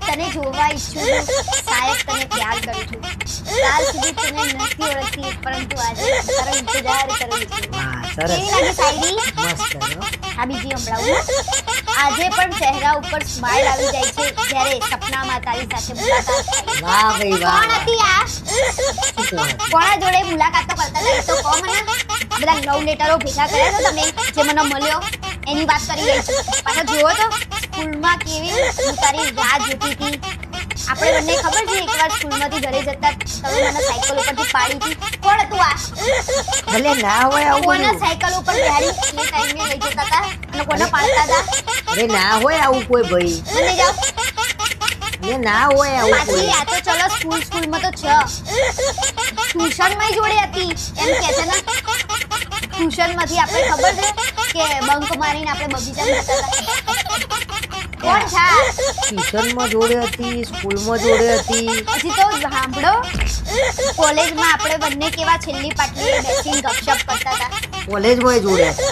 તને જોવા ઈચ્છું છું, શાયદ તને પ્યાર કરું છું. કાલ સુધી તને નથી ઓળખતી, પરંતુ આજે તારો ઇંતજાર કરું છું. વાહ, સરસ. કેવી લાગી શાયરી? મસ્ત હો. આ બીજી સંભળાવું. આજે પણ ચહેરા ઉપર સ્માઈલ આવી જાય છે જ્યારે સપનામાં તારી સાથે મુલાકાત થાય. વાહ ભાઈ વાહ. કોણ હતી આ? કોના જોડે મુલાકાતો કરતા હતા એ તો કહો મને. બધા લવ લેટરો ભેગા કર્યા હતા તમે જે મને મળ્યો એની વાત કરી રહી છું. પાછો જોવો તો સ્કૂલમાં કેવી હું તારી રાહ જોતી હતી. આપણે બંને ખબર છે એકવાર સ્કૂલમાંથી ઘરે જતા તમે મને સાયકલ ઉપરથી પાડી હતી. કોણ હતું આ? ભલે ના હોય આવું કોના બધું. સાયકલ ઉપર બેહાડી એ ટાઈમે લઈ જતા હતા અને કોને પાડતા હતા? અરે ના હોય આવું કોઈ ભાઈ. મને જાઓ એ ના હોય આવું પાછી કોઈ. આ તો ચલો સ્કૂલમાં તો છે. ટ્યુશનમાં જોડે હતી એમ કે છે ને. ટ્યુશનમાંથી આપણે ખબર છે કે બંક મારીને આપણે બગીચામાં જતા હતા. કોણ છે આ? ટ્યુશનમાં જોડે હતી, સ્કૂલમાં જોડે હતી. હજી તો સાંભળો કોલેજમાં આપણે બંને કેવા છેલ્લી પાટલીએ બેસીને ગપશપ કરતા હતા. કોલેજમાં જોડે હતી.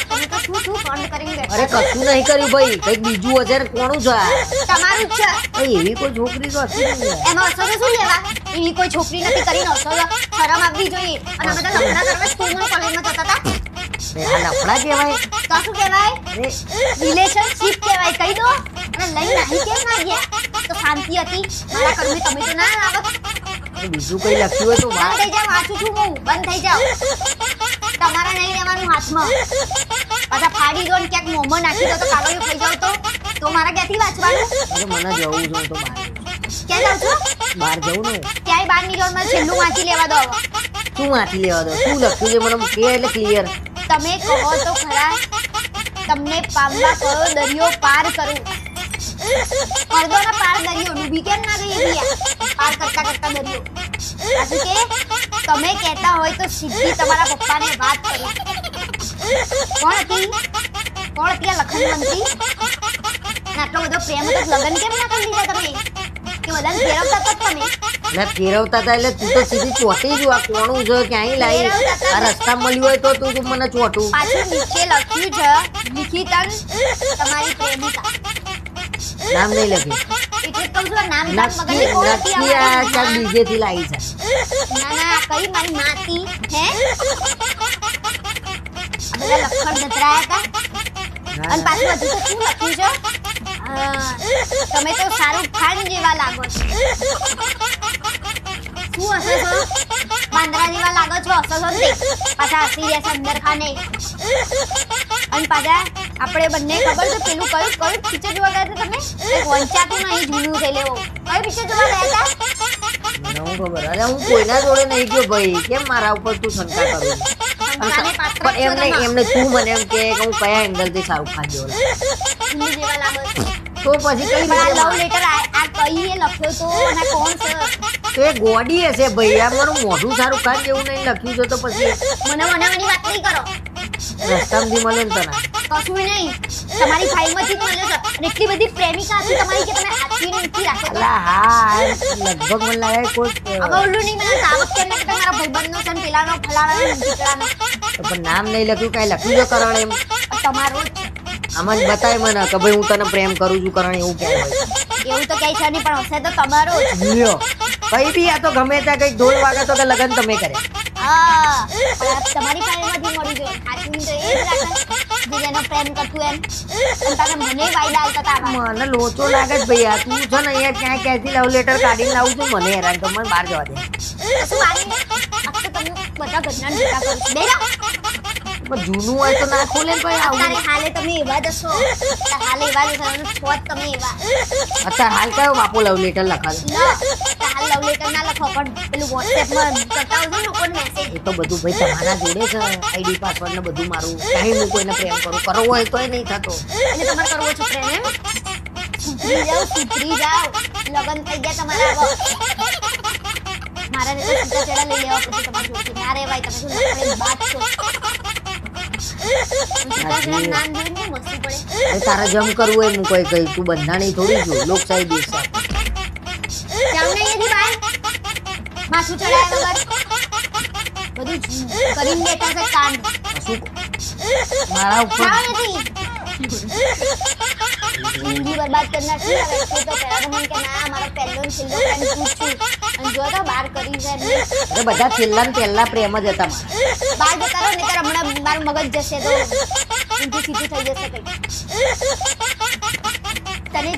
તમે તો શું શું કાંડ કરીને બેઠા અરે છો? કશું નહીં કર્યું ભાઈ, કઈક બીજું હશે ને કોનું છે આ? તમારું જ છે. ભાઈ એવી કોઈ છોકરી તો હતી નહીં. એમાં અસર શું લેવા? એવી કોઈ છોકરી નથી કરીને અસર શરમ આપવી જોઈએ. અને અમે તો લફડા કરવા સ્કૂલમાં કોલેજમાં જતા હતા. આ લફડા કહેવાય. તો શું કહેવાય? અરે રિલેશનશિપ કહેવાય. કહી દો. અને લઈ નાહી કેમ ના ગયા? તો શાંતિ હતી. મારા કર્મી તમે તો ના આવત. બીજું કઈ લખ્યું હોય તો બંધ વાત. થઈ જાઓ. વાંચું છું હું. બંધ થઈ જાઓ. તમારા નહીં લેવાનું હાથમાં. પાછા ફાડી દો ને ક્યાંક મોંમાં નાખી દો તો કાગળિયું થઈ જાવ તો મારા ક્યાંથી વાંચવાનું? અરે મને જવું જોઈએ તો બહાર. ક્યાં જાવ છો? બહાર જવું ને. ક્યાંય બહાર નહીં જાવ. મને છેલ્લું વાંચી લેવા દો હવે. શું વાંચી લેવા દો? શું લખ્યું છે મને કે એટલે ક્લિયર. તમે કહો તો ખરા. તમને પામવા કયો દરિયો પાર કરું? અડધોના પાર દરિયો. ડૂબી કેમ ના ગઈ એવી? પાર કરતા કરતા દરિયો. પાછું કે તમે કહેતા હોય તો સીધી તમારા પપ્પાને વાત કરો. કોણ હતી? કોણ હતી આ લખન મંત્રી? અને આટલો બધો પ્રેમ હતો તો લગ્ન કેમ ના કરી દીધા તમે? કે બધાને ફેરવતા હતા જ તમે? એટલે ફેરવતા હતા એટલે તું તો સીધી ચોટી જ. આ કોનું છે ક્યાંય લાવી? આ રસ્તા મળ્યું હોય તો તું મને ચોટું. પાછું નીચે લખ્યું છે લિખિતન તમારી પ્રેમિકા. નામ નહીં લખ્યું. એટલે કહું છું આ નામ નામ નક્કી મગજની કોણ હતી નક્કી આ અમારી ક્યાંક માં? બીજેથી લાવી છે. ના ના કઈ મારી માતી હે? આ બધા લખણ ગતરાયા હતા. અને પાછું હજુ તો શું લખ્યું છે? તમે તો શાહરુખ ખાન જેવા લાગો છો. શું હસો છો? વાંદરા જેવા લાગો છો. હસો છો ને? પાછા હસી રહ્યા છે અંદર ખાને. અને પાછા આપણે બંને ખબર છે પેલું કયું કયું પિક્ચર જોવા ગયા હતા તમે? એક વંચાતું નહીં જૂનું થઈ લેવો. કયું પિક્ચર જોવા ગયા હતા? મને હું ખબર. અરે હું કોઈના જોડે નહીં ગયો ભાઈ. કેમ મારા ઉપર તું શંકા કરું? શંકાને પાત્ર પણ એમને છો તમે. એમને તું મને એમ કે હું કયા એંગલ થી શાહરુખ ખાન જેવો લાગુ? હિન્દુ જેવા લાગો છો. તો પછી કઈ પણ આ રીતે લવ લેટર આ કઈ એ લખ્યો તો અને કોણ છે? તો એ ગોડી હશે ભાઈ. આ મારું મોઢું શાહરુખ ખાન જેવું નહીં લખ્યું છે તો પછી મને મનાવાની વાત નહીં કરો. રસ્તામાંથી મળે ને તને. કશું નહીં. તમારી ફાઇલમાંથી જ મળ્યો છે. અને એટલી બધી પ્રેમિકા હતી તમારી કે તમે હાથવીને નથી રાખો તો. અલા હા લગભગ મને લાગે કોઈ હવે ઓલું નહીં મને સાવક કરીને કે તમારા ભાઈબંધનો છે ને પેલાનો ફલાણાનો ને ઢીકડાનો. તો પણ નામ નહીં લખ્યું કાંઈ લખ્યું છે કરણ એમ. તમારો જ છે. આમાં જ બતાય મને કે ભાઈ હું તને પ્રેમ કરું છું કરણ એવું ક્યાં હોય. એવું તો ક્યાંય છે નહીં પણ હશે તો તમારો જ. લ્યો કઈ બી આ તો ગમે ત્યાં કઈ ઢોલ વાગે તો કે લગન તમે કરે. હા પણ આ તમારી ફાઇલમાંથી મળી ગયો. હાથવીને તો એ જ રાખે જે જેનો પ્રેમ કરતું એમ. અને તમે મને વાયદા આલતા હતા આમાં. મને લોચો લાગે જ ભાઈ. આ તું છે ને અહીંયા ક્યાંય ક્યાંયથી લવ લેટર કાઢીને લાવું છું મને હેરાન તો મને બહાર જવા દે. કશું વાગે આ તો તમે બધા ઘટના ભેગા કરું છું. બેજા પણ જૂનું હોય તો ના ખોલે ને ભાઈ આવું. અત્યારે હાલે તમે એવા જ હશો. હાલે એવા જ હશો અને છો જ તમે એવા. અત્યારે હાલ કયો બાપુ લવ લેટર લખાવે? ના હાલ લવ લેટર ના લખો પણ પેલું વોટ્સએપમાં કરતા હોય ને લોકોને મેસેજ. એ તો બધું ભાઈ તમારા જોડે છે. આઈડી પાસવર્ડ ને બધું મારું. કાંઈ હું કોઈને પ્રેમ કરું કરવો હોય તોય નહીં થતો. એટલે તમારે કરવો છે પ્રેમ એમ? સુધરી જાઓ સુધરી જાઓ. લગન થઈ ગયા તમારા હવે. મારા ને તો સીધા ચેડા લઈ લેવા પછી તમારે જોડે ના રહેવાય. તમે શું લખડે બાદ છો. સીધા ચેડા નામ જોઈને બહુ મસ્તી પડે. અરે તારે જમ કરવું હોય હું કોઈ કહી. તું બંધાણી થોડી છું. લોકશાહી દેશ છે. જાઉં નહીં એથી બહાર. માથું ચડાયા વગર બધું કરીને બેઠા છે કાંડ. શું મારા ઉપર જાઓ એથી. જિંદગી બરબાદ કરનાર શું આવે છે? તો પહેલા તો મને કે ના મારો પહેલો ને છેલ્લો પ્રેમ તું જ છું. અને જો તો બહાર કરી છે એમને. અરે બધા છેલ્લા ને પહેલા પ્રેમ જ હતા મારા. બહાર જતા રહો ને ત્યારે હમણાં મારું મગજ જશે તો ઊંધું સીધું થઈ જશે કંઈક. તને